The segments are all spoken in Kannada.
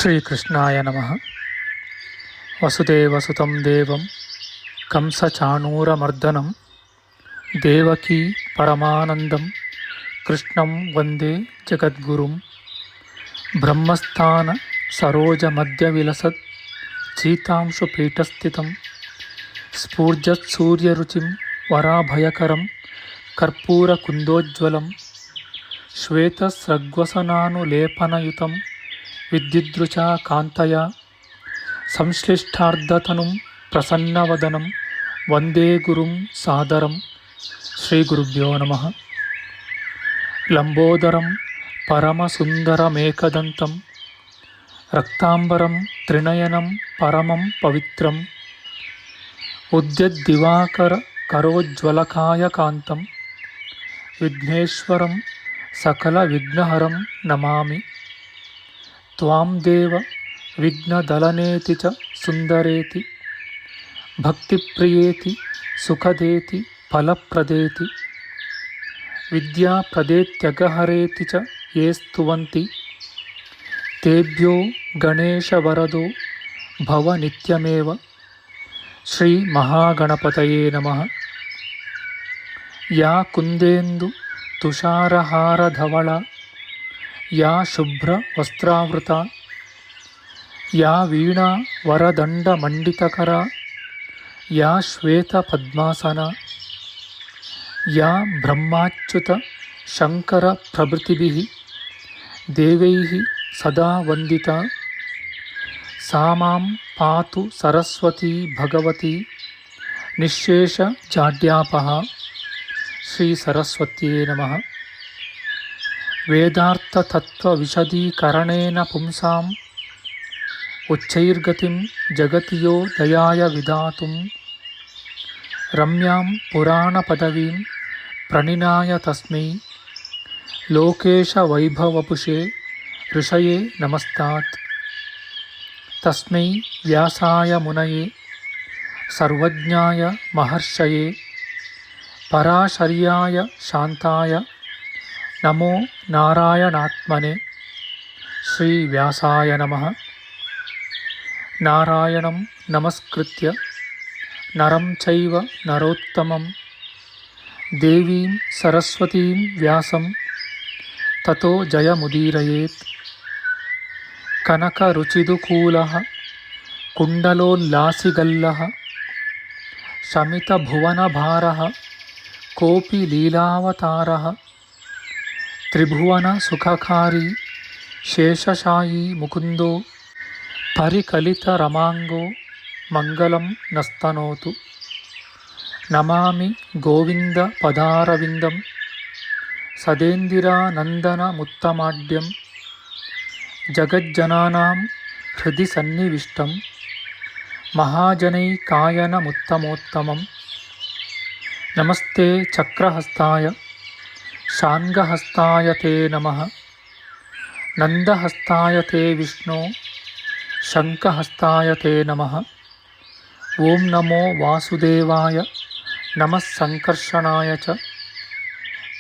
ಶ್ರೀಕೃಷ್ಣಾಯ ನಮಃ. ವಸುದೇವಸುತಂ ದೇವಂ ಕಂಸಚಾಣೂರಮರ್ದನಂ ದೇವಕೀ ಪರಮಾನಂದಂ ಕೃಷ್ಣಂ ವಂದೇ ಜಗದ್ಗುರುಂ. ಬ್ರಹ್ಮಸ್ಥಾನ ಸರೋಜಮಧ್ಯವಿಲಸತ್ ಚೀತಾಂಶುಪೀಠಸ್ಥಿತಂ ಸ್ಫೂರ್ಜತ್ಸೂರ್ಯರುಚಿಂ ವರಾಭಯಕರಂ ಕರ್ಪೂರಕುಂದೋಜ್ವಲಂ ಶ್ವೇತಸ್ರಗ್ವಸನಾನುಲೇಪನಯುತಂ ವಿದ್ಯುದೃಚಾ ಕಾಂತಯ ಸಂಶ್ಲಿಷ್ಟಾರ್ಧತನುಂ ಪ್ರಸನ್ನವದನಂ ವಂದೇ ಗುರುಂ ಸಾದರಂ. ಶ್ರೀಗುರುಭ್ಯೋ ನಮಃ. ಲಂಬೋದರಂ ಪರಮಸುಂದರಮೇಕದಂತಂ ರಕ್ತಾಂಬರಂ ತ್ರಿನಯನಂ ಪರಮಂ ಪವಿತ್ರಂ ಉದ್ಯದ್ದಿವಾಕರ ಕರೋಜ್ವಲಕಾಯಕಾಂತಂ ವಿಘ್ನೇಶ್ವರಂ ಸಕಲವಿಘ್ನಹರಂ ನಮಾಮಿ. ತ್ವಾಂ ದೇವ ವಿಘ್ನದಲನೇತಿ ಚ ಸುಂದರೇತಿ ಭಕ್ತಿಪ್ರಿಯೇತಿ ಸುಖದೇತಿ ಫಲಪ್ರದೇತಿ ವಿದ್ಯಾಪ್ರದೇತ್ಯಗಹರೇತಿ ಚ ಯೇ ಸ್ತುವಂತಿ ತೇಭ್ಯೋ ಗಣೇಶವರದೋ ಭವ ನಿತ್ಯಮೇವ. ಶ್ರೀ ಮಹಾಗಣಪತಯೇ ನಮಃ. ಯಾ ಕುಂದೇಂದು ತುಷಾರಹಾರಧವಳ ಯಾ ಶುಭ್ರ ವಸ್ತ್ರಾವೃತ ಯಾ ವೀಣಾ ವರದಂಡಮಂಡಿತಕರ ಯಾ ಶ್ವೇತ ಪದ್ಮಾಸನ ಯಾ ಬ್ರಹ್ಮಾಚ್ಯುತ ಶಂಕರ ಪ್ರಭೃತಿಭಿಃ ದೇವೈಃ ಸದಾ ವಂದಿತಾ ಸಾ ಮಾಂ ಪಾತು ಸರಸ್ವತೀ ಭಗವತಿ ನಿಶ್ಶೇಷ ಜಾಡ್ಯಾಪಃ. ಶ್ರೀ ಸರಸ್ವತ್ಯೇ ನಮಃ. ವೇದಾರ್ಥತತ್ವವಿಶದೀಕರಣೇನ ಪುಂಸಾಂ ಉಚ್ಚೈರ್ಗತಿಂ ಜಗತಿಯೋ ದಯಾಯ ವಿಧಾತುಂ ರಮ್ಯಾಂ ಪುರಾಣಪದವೀಂ ಪ್ರಣಿನಾಯ ತಸ್ಮೈ ಲೋಕೇಶವೈಭವಪುಷೇ ಋಷಯೇ ನಮಸ್ತಾತ್. ತಸ್ಮೈ ವ್ಯಾಸಾಯ ಮುನಯೇ ಸರ್ವಜ್ಞಾಯ ಮಹರ್ಷಯೇ ಪರಾಶರ್ಯಾಯ ಶಾಂತಾಯ ನಮೋ ನಾರಾಯಣಾತ್ಮನೆ. ಶ್ರೀ ವ್ಯಾಸಾಯ ನಮಃ. ನಾರಾಯಣಂ ನಮಸ್ಕೃತ್ಯ ನರಂ ಚೈವ ನರೋತ್ತಮಂ ದೇವೀಂ ಸರಸ್ವತೀಂ ವ್ಯಾಸಂ ತತೋ ಜಯಮುದೀರಯೇತ್. ಕನಕರುಚಿದುಕೂಲಃ ಕುಂಡಲೋಲ್ಲಾಸಿಗಲ್ಲಃ ಶಮಿತಭುವನಭಾರಃ ಕೋಪಿ ಲೀಲಾವತಾರಃ ತ್ರಿಭುವನ ಸುಖಕಾರಿ ಶೇಷಶಾಯೀ ಮುಕುಂದೋ ಪರಿಕಲಿತರಮಾಂಗೋ ಮಂಗಲಂ ನಸ್ತನೋತು. ನಮಾಮಿ ಗೋವಿಂದ ಪದಾರವಿಂದಂ ಸದೇಂದಿರಾನಂದನಮುತ್ತಮಾಡ್ಯಂ ಜಗಜ್ಜನಾನಾಂ ಹೃದಯ ಸನ್ನಿವಿಷ್ಟಂ ಮಹಾಜನೈಕಾಯನಮುತ್ತಮೋತ್ತಮಂ. ನಮಸ್ತೆ ಚಕ್ರಹಸ್ತಾಯ ಶಾಂಗಹಸ್ತಾಯ ತೇ ನಮಃ. ನಂದಹಸ್ತಾಯ ತೇ ವಿಷ್ಣೋ ಶಂಖಹಸ್ತಾಯ ತೇ ನಮಃ. ಓಂ ನಮೋ ವಾಸುದೇವಾಯ ನಮಃ ಸಂಕರ್ಷಣಾಯ ಚ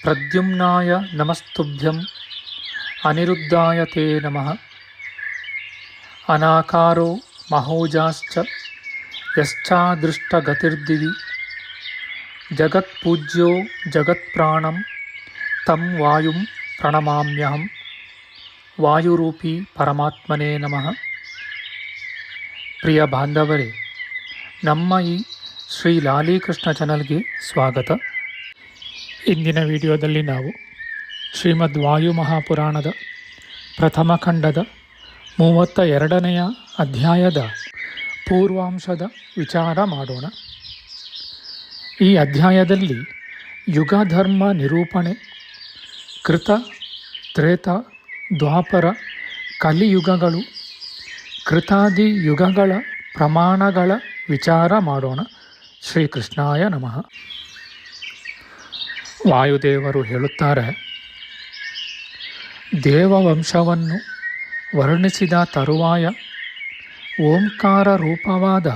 ಪ್ರದ್ಯುಮ್ನಾಯ ನಮಸ್ತುಭ್ಯಂ ಅನಿರುದ್ಧಾಯ ತೇ ನಮಃ. ಅನಾಕಾರೋ ಮಹೋಜಾಶ್ಚ ಯಶ್ಚಾದೃಷ್ಟಗತಿರ್ದಿವಿ ಜಗತ್ಪೂಜ್ಯೋ ಜಗತ್ಪ್ರಾಣಂ ತಂ ವಾಯುಂ ಪ್ರಣಮಾಮ್ಯಹಂ. ವಾಯುರೂಪಿ ಪರಮಾತ್ಮನೇ ನಮಃ. ಪ್ರಿಯ ಬಾಂಧವರೇ, ನಮ್ಮ ಈ ಶ್ರೀ ಲಾಲೀಕೃಷ್ಣ ಚಾನಲ್ಗೆ ಸ್ವಾಗತ. ಇಂದಿನ ವಿಡಿಯೋದಲ್ಲಿ ನಾವು ಶ್ರೀಮದ್ ವಾಯು ಮಹಾಪುರಾಣದ ಪ್ರಥಮ ಖಂಡದ 32ನೆಯ ಅಧ್ಯಾಯದ ಪೂರ್ವಾಂಶದ ವಿಚಾರ ಮಾಡೋಣ. ಈ ಅಧ್ಯಾಯದಲ್ಲಿ ಯುಗಧರ್ಮ ನಿರೂಪಣೆ, ಕೃತ, ತ್ರೇತ, ದ್ವಾಪರ, ಕಲಿಯುಗಗಳು, ಕೃತಾದಿ ಯುಗಗಳ ಪ್ರಮಾಣಗಳ ವಿಚಾರ ಮಾಡೋಣ. ಶ್ರೀಕೃಷ್ಣಾಯ ನಮಃ. ವಾಯುದೇವರು ಹೇಳುತ್ತಾರೆ, ದೇವವಂಶವನ್ನು ವರ್ಣಿಸಿದ ತರುವಾಯ ಓಂಕಾರ ರೂಪವಾದ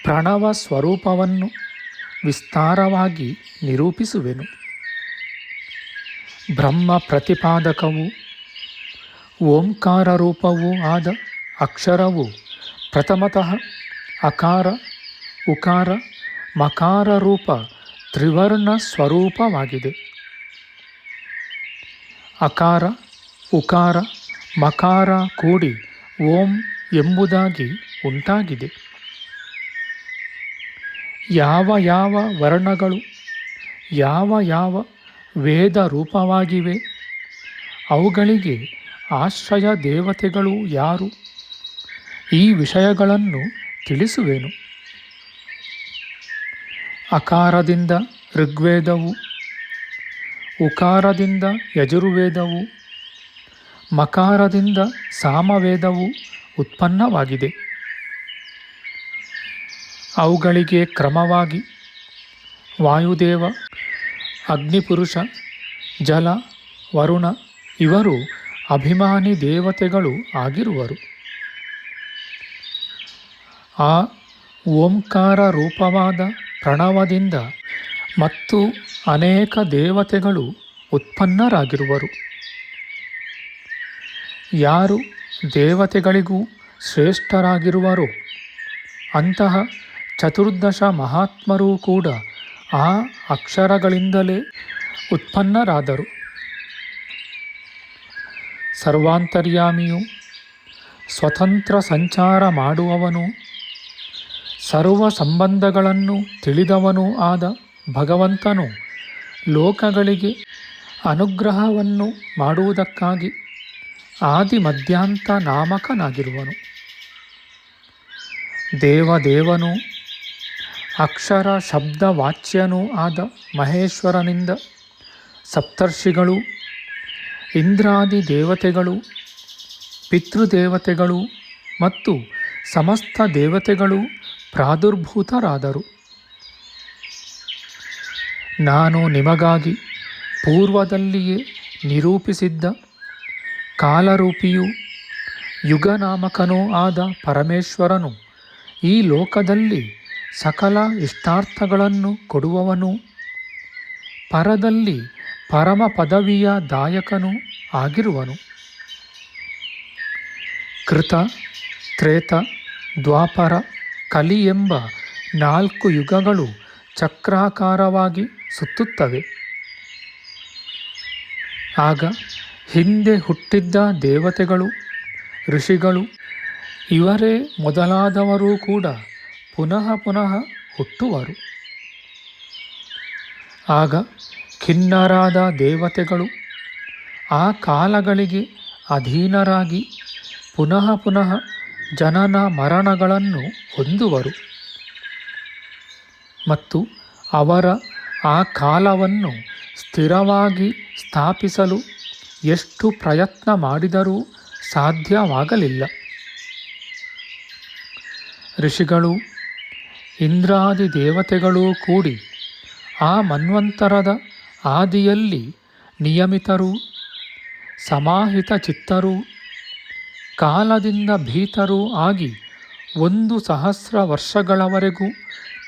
ಪ್ರಣವ ಸ್ವರೂಪವನ್ನು ವಿಸ್ತಾರವಾಗಿ ನಿರೂಪಿಸುವೆನು. ಬ್ರಹ್ಮ ಪ್ರತಿಪಾದಕವೂ ಓಂಕಾರ ರೂಪವೂ ಆದ ಅಕ್ಷರವು ಪ್ರಥಮತಃ ಅಕಾರ ಉಕಾರ ಮಕಾರ ರೂಪ ತ್ರಿವರ್ಣ ಸ್ವರೂಪವಾಗಿದೆ. ಅಕಾರ ಉಕಾರ ಮಕಾರ ಕೂಡಿ ಓಂ ಎಂಬುದಾಗಿ ಉಂಟಾಗಿದೆ. ಯಾವ ಯಾವ ವರ್ಣಗಳು ಯಾವ ಯಾವ ವೇದ ರೂಪವಾಗಿವೆ, ಅವುಗಳಿಗೆ ಆಶ್ರಯ ದೇವತೆಗಳು ಯಾರು, ಈ ವಿಷಯಗಳನ್ನು ತಿಳಿಸುವೆನು. ಅಕಾರದಿಂದ ಋಗ್ವೇದವು, ಉಕಾರದಿಂದ ಯಜುರ್ವೇದವು, ಮಕಾರದಿಂದ ಸಾಮವೇದವು ಉತ್ಪನ್ನವಾಗಿದೆ. ಅವುಗಳಿಗೆ ಕ್ರಮವಾಗಿ ವಾಯುದೇವ, ಅಗ್ನಿಪುರುಷ, ಜಲ, ವರುಣ ಇವರು ಅಭಿಮಾನಿ ದೇವತೆಗಳು ಆಗಿರುವರು. ಆ ಓಂಕಾರ ರೂಪವಾದ ಪ್ರಣವದಿಂದ ಮತ್ತು ಅನೇಕ ದೇವತೆಗಳು ಉತ್ಪನ್ನರಾಗಿರುವರು. ಯಾರು ದೇವತೆಗಳಿಗೂ ಶ್ರೇಷ್ಠರಾಗಿರುವರೋ ಅಂತಹ ಚತುರ್ದಶ ಮಹಾತ್ಮರೂ ಕೂಡ ಆ ಅಕ್ಷರಗಳಿಂದಲೇ ಉತ್ಪನ್ನರಾದರು. ಸರ್ವಾಂತರ್ಯಾಮಿಯು, ಸ್ವತಂತ್ರ ಸಂಚಾರ ಮಾಡುವವನು, ಸರ್ವ ಸಂಬಂಧಗಳನ್ನು ತಿಳಿದವನೂ ಆದ ಭಗವಂತನು ಲೋಕಗಳಿಗೆ ಅನುಗ್ರಹವನ್ನು ಮಾಡುವುದಕ್ಕಾಗಿ ಆದಿ ಮಧ್ಯಾಂತ ನಾಮಕನಾಗಿರುವನು. ದೇವದೇವನು ಅಕ್ಷರ ಶಬ್ದ ವಾಚ್ಯನೂ ಆದ ಮಹೇಶ್ವರನಿಂದ ಸಪ್ತರ್ಷಿಗಳು, ಇಂದ್ರಾದಿ ದೇವತೆಗಳು, ಪಿತೃದೇವತೆಗಳು ಮತ್ತು ಸಮಸ್ತ ದೇವತೆಗಳು ಪ್ರಾದುರ್ಭೂತರಾದರು. ನಾನು ನಿಮಗಾಗಿ ಪೂರ್ವದಲ್ಲಿಯೇ ನಿರೂಪಿಸಿದ್ದ ಕಾಲರೂಪಿಯೂ ಯುಗನಾಮಕನೂ ಆದ ಪರಮೇಶ್ವರನು ಈ ಲೋಕದಲ್ಲಿ ಸಕಲ ಇಷ್ಟಾರ್ಥಗಳನ್ನು ಕೊಡುವವನು, ಪರದಲ್ಲಿ ಪರಮ ಪದವಿಯ ದಾಯಕನೂ ಆಗಿರುವನು. ಕೃತ, ತ್ರೇತ, ದ್ವಾಪರ, ಕಲಿ ಎಂಬ 4 ಯುಗಗಳು ಚಕ್ರಾಕಾರವಾಗಿ ಸುತ್ತುತ್ತವೆ. ಆಗ ಹಿಂದೆ ಹುಟ್ಟಿದ್ದ ದೇವತೆಗಳು, ಋಷಿಗಳು ಇವರೇ ಮೊದಲಾದವರೂ ಕೂಡ ಪುನಃ ಪುನಃ ಹುಟ್ಟುವರು. ಆಗ ಖಿನ್ನರಾದ ದೇವತೆಗಳು ಆ ಕಾಲಗಳಿಗೆ ಅಧೀನರಾಗಿ ಪುನಃ ಪುನಃ ಜನನ ಮರಣಗಳನ್ನು ಹೊಂದುವರು ಮತ್ತು ಅವರ ಆ ಕಾಲವನ್ನು ಸ್ಥಿರವಾಗಿ ಸ್ಥಾಪಿಸಲು ಎಷ್ಟು ಪ್ರಯತ್ನ ಮಾಡಿದರೂ ಸಾಧ್ಯವಾಗಲಿಲ್ಲ. ಋಷಿಗಳು, ಇಂದ್ರಾದಿ ದೇವತೆಗಳೂ ಕೂಡಿ ಆ ಮನ್ವಂತರದ ಆದಿಯಲ್ಲಿ ನಿಯಮಿತರೂ ಸಮಾಹಿತ ಚಿತ್ತರೂ ಕಾಲದಿಂದ ಭೀತರೂ ಆಗಿ 1,000 ವರ್ಷಗಳವರೆಗೂ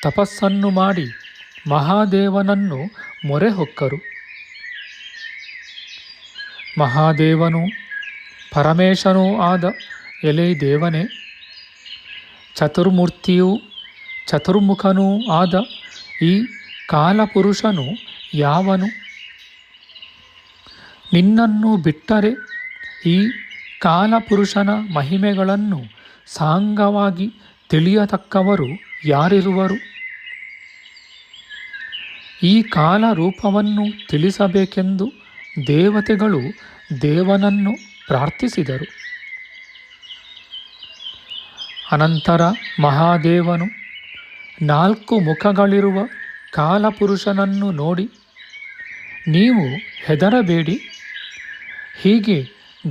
ತಪಸ್ಸನ್ನು ಮಾಡಿ ಮಹಾದೇವನನ್ನು ಮೊರೆ ಹೊಕ್ಕರು. ಮಹಾದೇವನು ಪರಮೇಶನೂ ಆದ ಎಲೆ ದೇವನೇ, ಚತುರ್ಮೂರ್ತಿಯೂ ಚತುರ್ಮುಖನೂ ಆದ ಈ ಕಾಲಪುರುಷನು ಯಾವನು? ನಿನ್ನನ್ನು ಬಿಟ್ಟರೆ ಈ ಕಾಲಪುರುಷನ ಮಹಿಮೆಗಳನ್ನು ಸಾಂಗವಾಗಿ ತಿಳಿಯತಕ್ಕವರು ಯಾರಿರುವರು? ಈ ಕಾಲ ರೂಪವನ್ನು ತಿಳಿಸಬೇಕೆಂದು ದೇವತೆಗಳು ದೇವನನ್ನು ಪ್ರಾರ್ಥಿಸಿದರು. ಅನಂತರ ಮಹಾದೇವನು 4 ಮುಖಗಳಿರುವ ಕಾಲಪುರುಷನನ್ನು ನೋಡಿ, ನೀವು ಹೆದರಬೇಡಿ, ಹೀಗೆ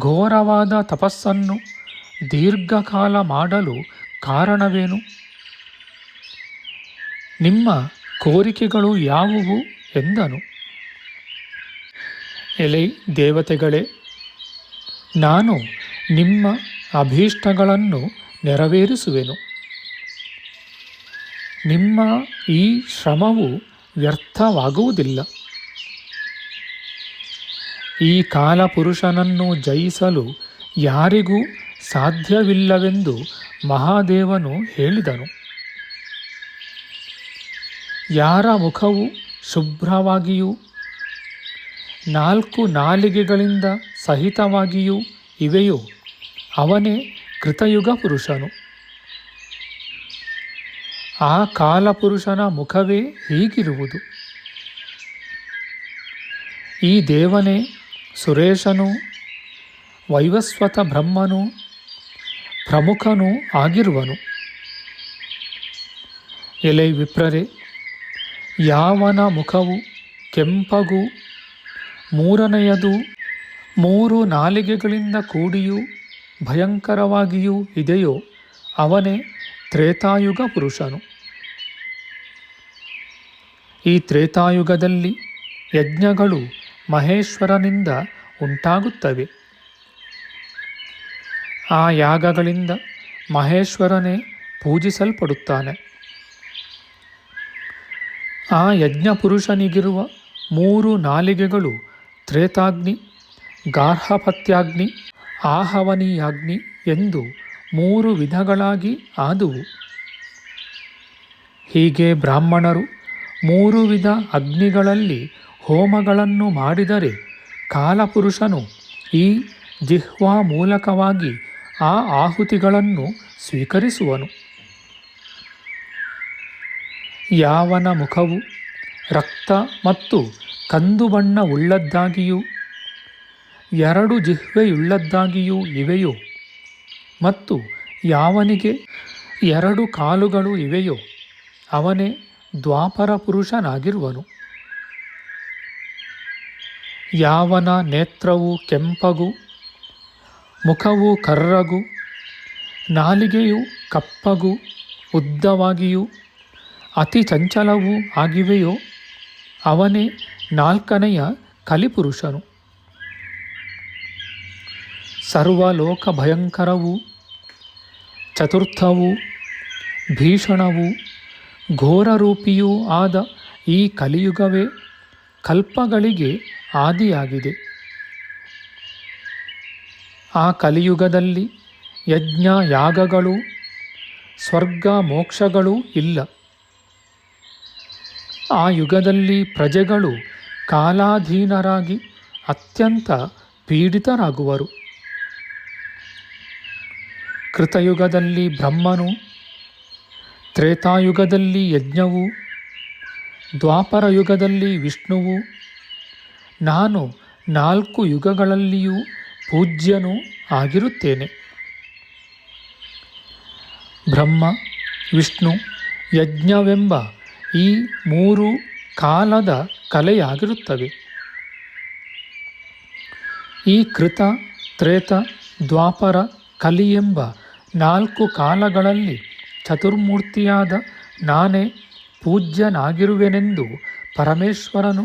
ಘೋರವಾದ ತಪಸ್ಸನ್ನು ದೀರ್ಘಕಾಲ ಮಾಡಲು ಕಾರಣವೇನು? ನಿಮ್ಮ ಕೋರಿಕೆಗಳು ಯಾವುವು ಎಂದನು. ಎಲೆ ದೇವತೆಗಳೇ, ನಾನು ನಿಮ್ಮ ಅಭೀಷ್ಟಗಳನ್ನು ನೆರವೇರಿಸುವೆನು. ನಿಮ್ಮ ಈ ಶ್ರಮವು ವ್ಯರ್ಥವಾಗುವುದಿಲ್ಲ. ಈ ಕಾಲಪುರುಷನನ್ನು ಜಯಿಸಲು ಯಾರಿಗೂ ಸಾಧ್ಯವಿಲ್ಲವೆಂದು ಮಹಾದೇವನು ಹೇಳಿದನು. ಯಾರ ಮುಖವು ಶುಭ್ರವಾಗಿಯೂ 4 ನಾಲಿಗೆಗಳಿಂದ ಸಹಿತವಾಗಿಯೂ ಇವೆಯೋ ಅವನೇ ಕೃತಯುಗ ಪುರುಷನು. ಆ ಕಾಲಪುರುಷನ ಮುಖವೇ ಹೀಗಿರುವುದು. ಈ ದೇವನೇ ಸುರೇಶನೂ ವೈವಸ್ವತ ಬ್ರಹ್ಮನೂ ಪ್ರಮುಖನೂ ಆಗಿರುವನು. ಎಲೆ ವಿಪ್ರರೆ, ಯಾವನ ಮುಖವು ಕೆಂಪಗೂ ಮೂರನೆಯದು 3 ನಾಲಿಗೆಗಳಿಂದ ಕೂಡಿಯೂ ಭಯಂಕರವಾಗಿಯೂ ಇದೆಯೋ ಅವನೇ ತ್ರೇತಾಯುಗ ಪುರುಷನು. ಈ ತ್ರೇತಾಯುಗದಲ್ಲಿ ಯಜ್ಞಗಳು ಮಹೇಶ್ವರನಿಂದ ಉಂಟಾಗುತ್ತವೆ. ಆ ಯಾಗಗಳಿಂದ ಮಹೇಶ್ವರನೇ ಪೂಜಿಸಲ್ಪಡುತ್ತಾನೆ. ಆ ಯಜ್ಞಪುರುಷನಿಗಿರುವ 3 ನಾಲಿಗೆಗಳು ತ್ರೇತಾಗ್ನಿ, ಗಾರ್ಹಪತ್ಯಾಗ್ನಿ, ಆಹವನೀಯಾಗ್ನಿ ಎಂದು 3 ವಿಧಗಳಾಗಿ ಆದುವು. ಹೀಗೆ ಬ್ರಾಹ್ಮಣರು 3 ವಿಧ ಅಗ್ನಿಗಳಲ್ಲಿ ಹೋಮಗಳನ್ನು ಮಾಡಿದರೆ ಕಾಲಪುರುಷನು ಈ ಜಿಹ್ವಾ ಮೂಲಕವಾಗಿ ಆ ಆಹುತಿಗಳನ್ನು ಸ್ವೀಕರಿಸುವನು. ಯಾವನ ಮುಖವು ರಕ್ತ ಮತ್ತು ಕಂದು ಬಣ್ಣ ಉಳ್ಳದ್ದಾಗಿಯೂ 2 ಜಿಹ್ವೆಯುಳ್ಳದ್ದಾಗಿಯೂ ಇವೆಯೋ ಮತ್ತು ಯಾವನಿಗೆ 2 ಕಾಲುಗಳು ಇವೆಯೋ ಅವನೇ ದ್ವಾಪರ ಪುರುಷನಾಗಿರುವನು. ಯಾವನ ನೇತ್ರವು ಕೆಂಪಗೂ ಮುಖವು ಕರ್ರಗೂ ನಾಲಿಗೆಯು ಕಪ್ಪಗೂ ಉದ್ದವಾಗಿಯೂ ಅತಿ ಚಂಚಲವೂ ಆಗಿವೆಯೋ ಅವನೇ 4ನೆಯ ಕಲಿಪುರುಷನು. ಸರ್ವಲೋಕ ಭಯಂಕರವೂ ಚತುರ್ಥವೂ ಭೀಷಣವೂ ಘೋರರೂಪಿಯೂ ಆದ ಈ ಕಲಿಯುಗವೇ ಕಲ್ಪಗಳಿಗೆ ಆದಿಯಾಗಿದೆ. ಆ ಕಲಿಯುಗದಲ್ಲಿ ಯಜ್ಞ ಯಾಗಗಳು ಸ್ವರ್ಗ ಮೋಕ್ಷಗಳೂ ಇಲ್ಲ. ಆ ಯುಗದಲ್ಲಿ ಪ್ರಜೆಗಳು ಕಾಲಾಧೀನರಾಗಿ ಅತ್ಯಂತ ಪೀಡಿತರಾಗುವರು. ಕೃತಯುಗದಲ್ಲಿ ಬ್ರಹ್ಮನು, ತ್ರೇತಾಯುಗದಲ್ಲಿ ಯಜ್ಞವು, ದ್ವಾಪರ ಯುಗದಲ್ಲಿ ವಿಷ್ಣುವು, ನಾನು 4 ಯುಗಗಳಲ್ಲಿಯೂ ಪೂಜ್ಯನೂ ಆಗಿರುತ್ತೇನೆ. ಬ್ರಹ್ಮ, ವಿಷ್ಣು, ಯಜ್ಞವೆಂಬ ಈ 3 ಕಾಲದ ಕಲೆಯಾಗಿರುತ್ತವೆ. ಈ ಕೃತ, ತ್ರೇತ, ದ್ವಾಪರ, ಕಲಿ ಎಂಬ 4 ಕಾಲಗಳಲ್ಲಿ ಚತುರ್ಮೂರ್ತಿಯಾದ ನಾನೇ ಪೂಜ್ಯನಾಗಿರುವೆನೆಂದು ಪರಮೇಶ್ವರನು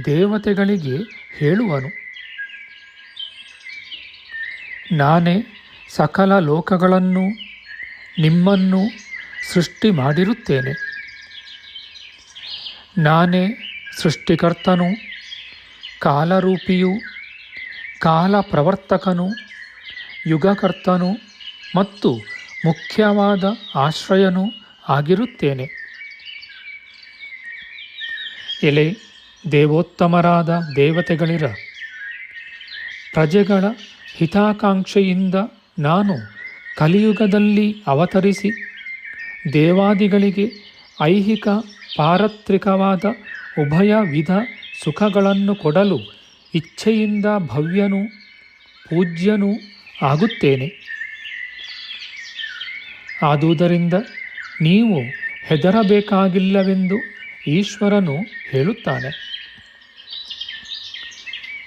ದೇವತೆಗಳಿಗೆ ಹೇಳುವನು. ನಾನೇ ಸಕಲ ಲೋಕಗಳನ್ನೂ ನಿಮ್ಮನ್ನು ಸೃಷ್ಟಿ ಮಾಡಿರುತ್ತೇನೆ. ನಾನೇ ಸೃಷ್ಟಿಕರ್ತನೂ ಕಾಲರೂಪಿಯೂ ಕಾಲ ಪ್ರವರ್ತಕನೂ ಯುಗಕರ್ತನೂ ಮತ್ತು ಮುಖ್ಯವಾದ ಆಶ್ರಯನೂ ಆಗಿರುತ್ತೇನೆ. ಎಲೆ ದೇವೋತ್ತಮರಾದ ದೇವತೆಗಳಿರ, ಪ್ರಜೆಗಳ ಹಿತಾಕಾಂಕ್ಷೆಯಿಂದ ನಾನು ಕಲಿಯುಗದಲ್ಲಿ ಅವತರಿಸಿ ದೇವಾದಿಗಳಿಗೆ ಐಹಿಕ ಪಾರತ್ರಿಕವಾದ ಉಭಯ ವಿಧ ಸುಖಗಳನ್ನು ಕೊಡಲು ಇಚ್ಛೆಯಿಂದ ಭವ್ಯನೂ ಪೂಜ್ಯನೂ ಆಗುತ್ತೇನೆ. ಆದುದರಿಂದ ನೀವು ಹೆದರಬೇಕಾಗಿಲ್ಲವೆಂದು ಈಶ್ವರನು ಹೇಳುತ್ತಾನೆ.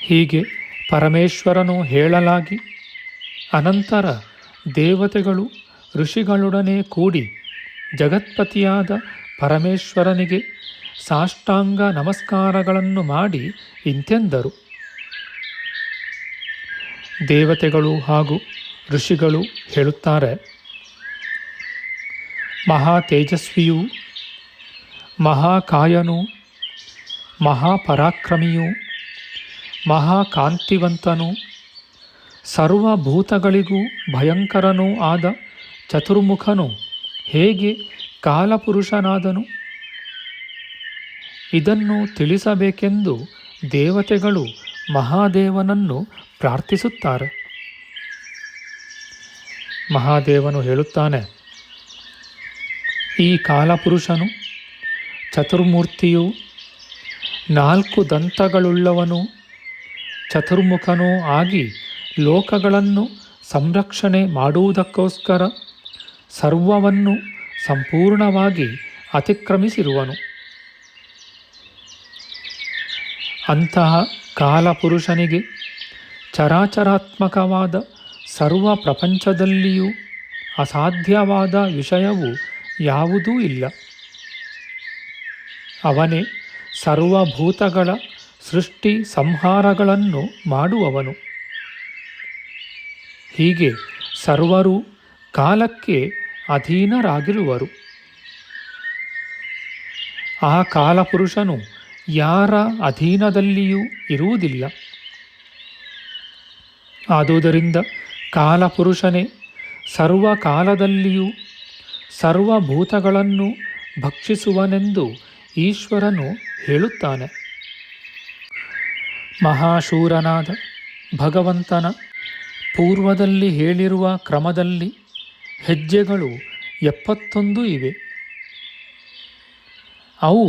ಹೀಗೆ ಪರಮೇಶ್ವರನು ಹೇಳಲಾಗಿ ಅನಂತರ ದೇವತೆಗಳು ಋಷಿಗಳೊಡನೆ ಕೂಡಿ ಜಗತ್ಪತಿಯಾದ ಪರಮೇಶ್ವರನಿಗೆ ಸಾಷ್ಟಾಂಗ ನಮಸ್ಕಾರಗಳನ್ನು ಮಾಡಿ ಇಂತೆಂದರು. ದೇವತೆಗಳು ಹಾಗೂ ಋಷಿಗಳು ಹೇಳುತ್ತಾರೆ, ಮಹಾ ತೇಜಸ್ವಿಯೂ ಮಹಾಕಾಯನೂ ಮಹಾಪರಾಕ್ರಮಿಯೂ ಮಹಾಕಾಂತಿವಂತನೂ ಸರ್ವಭೂತಗಳಿಗೂ ಭಯಂಕರನೂ ಆದ ಚತುರ್ಮುಖನು ಹೇಗೆ ಕಾಲಪುರುಷನಾದನು? ಇದನ್ನು ತಿಳಿಸಬೇಕೆಂದು ದೇವತೆಗಳು ಮಹಾದೇವನನ್ನು ಪ್ರಾರ್ಥಿಸುತ್ತಾರೆ. ಮಹಾದೇವನು ಹೇಳುತ್ತಾನೆ, ಈ ಕಾಲಪುರುಷನು ಚತುರ್ಮೂರ್ತಿಯು, 4 ದಂತಗಳುಳ್ಳವನು, ಚತುರ್ಮುಖನೂ ಆಗಿ ಲೋಕಗಳನ್ನು ಸಂರಕ್ಷಣೆ ಮಾಡುವುದಕ್ಕೋಸ್ಕರ ಸರ್ವವನ್ನು ಸಂಪೂರ್ಣವಾಗಿ ಅತಿಕ್ರಮಿಸಿರುವನು. ಅಂತಹ ಕಾಲಪುರುಷನಿಗೆ ಚರಾಚರಾತ್ಮಕವಾದ ಸರ್ವ ಪ್ರಪಂಚದಲ್ಲಿಯೂ ಅಸಾಧ್ಯವಾದ ವಿಷಯವು ಯಾವುದೂ ಇಲ್ಲ. ಅವನೇ ಸರ್ವಭೂತಗಳ ಸೃಷ್ಟಿ ಸಂಹಾರಗಳನ್ನು ಮಾಡುವವನು. ಹೀಗೆ ಸರ್ವರೂ ಕಾಲಕ್ಕೆ ಅಧೀನರಾಗಿರುವರು. ಆ ಕಾಲಪುರುಷನು ಯಾರ ಅಧೀನದಲ್ಲಿಯೂ ಇರುವುದಿಲ್ಲ. ಆದುದರಿಂದ ಕಾಲಪುರುಷನೇ ಸರ್ವಕಾಲದಲ್ಲಿಯೂ ಸರ್ವಭೂತಗಳನ್ನು ಭಕ್ಷಿಸುವನೆಂದು ಈಶ್ವರನು ಹೇಳುತ್ತಾನೆ. ಮಹಾಶೂರನಾದ ಭಗವಂತನ ಪೂರ್ವದಲ್ಲಿ ಹೇಳಿರುವ ಕ್ರಮದಲ್ಲಿ ಹೆಜ್ಜೆಗಳು 71 ಇವೆ. ಅವು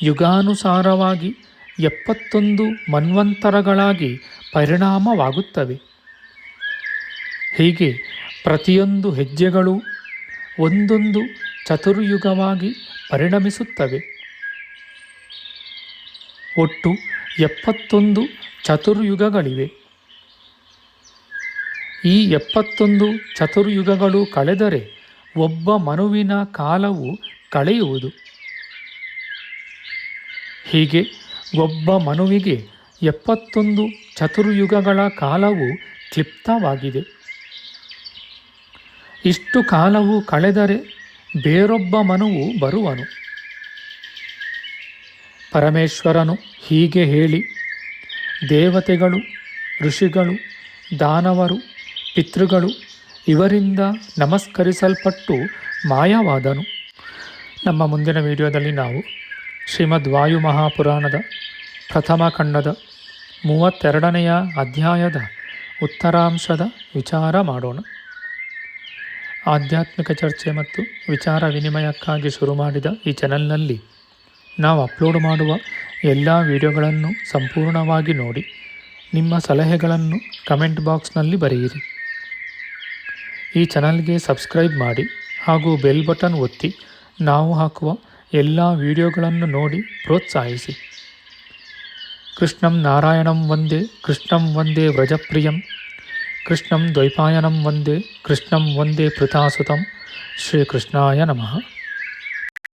ಯುಗಾನುಸಾರವಾಗಿ 71 ಮನ್ವಂತರಗಳಾಗಿ ಪರಿಣಾಮವಾಗುತ್ತವೆ. ಹೀಗೆ ಪ್ರತಿಯೊಂದು ಹೆಜ್ಜೆಗಳು ಒಂದೊಂದು ಚತುರ್ಯುಗವಾಗಿ ಪರಿಣಮಿಸುತ್ತವೆ. ಒಟ್ಟು 71 ಚತುರ್ಯುಗಗಳಿವೆ. ಈ 71 ಚತುರ್ಯುಗಗಳು ಕಳೆದರೆ ಒಬ್ಬ ಮನುವಿನ ಕಾಲವು ಕಳೆಯುವುದು. ಹೀಗೆ ಒಬ್ಬ ಮನುವಿಗೆ 71 ಚತುರ್ಯುಗಗಳ ಕಾಲವು ಕ್ಲಿಪ್ತವಾಗಿದೆ. ಇಷ್ಟು ಕಾಲವು ಕಳೆದರೆ ಬೇರೊಬ್ಬ ಮನುವು ಬರುವನು. ಪರಮೇಶ್ವರನು ಹೀಗೆ ಹೇಳಿ ದೇವತೆಗಳು, ಋಷಿಗಳು, ದಾನವರು, ಪಿತೃಗಳು ಇವರಿಂದ ನಮಸ್ಕರಿಸಲ್ಪಟ್ಟು ಮಾಯವಾದನು. ನಮ್ಮ ಮುಂದಿನ ವಿಡಿಯೋದಲ್ಲಿ ನಾವು ಶ್ರೀಮದ್ ವಾಯು ಮಹಾಪುರಾಣದ ಪ್ರಥಮ ಖಂಡದ 32ನೆಯ ಅಧ್ಯಾಯದ ಉತ್ತರಾಂಶದ ವಿಚಾರ ಮಾಡೋಣ. ಆಧ್ಯಾತ್ಮಿಕ ಚರ್ಚೆ ಮತ್ತು ವಿಚಾರ ವಿನಿಮಯಕ್ಕಾಗಿ ಶುರು ಮಾಡಿದ ಈ ಚಾನೆಲ್ನಲ್ಲಿ ನಾವು ಅಪ್ಲೋಡ್ ಮಾಡುವ ಎಲ್ಲ ವಿಡಿಯೋಗಳನ್ನು ಸಂಪೂರ್ಣವಾಗಿ ನೋಡಿ ನಿಮ್ಮ ಸಲಹೆಗಳನ್ನು ಕಮೆಂಟ್ ಬಾಕ್ಸ್ನಲ್ಲಿ ಬರೆಯಿರಿ. ಈ ಚಾನಲ್ಗೆ ಸಬ್ಸ್ಕ್ರೈಬ್ ಮಾಡಿ ಹಾಗೂ ಬೆಲ್ ಬಟನ್ ಒತ್ತಿ ನಾವು ಹಾಕುವ ಎಲ್ಲ ವಿಡಿಯೋಗಳನ್ನು ನೋಡಿ ಪ್ರೋತ್ಸಾಹಿಸಿ. ಕೃಷ್ಣಂ ನಾರಾಯಣಂ ವಂದೇ ಕೃಷ್ಣಂ ವಂದೇ ವ್ರಜಪ್ರಿಯಂ ಕೃಷ್ಣಂ ದ್ವೈಪಾಯನಂ ವಂದೇ ಕೃಷ್ಣಂ ವಂದೇ ಪೃಥಾಸುತಂ. ಶ್ರೀಕೃಷ್ಣಾಯ ನಮಃ.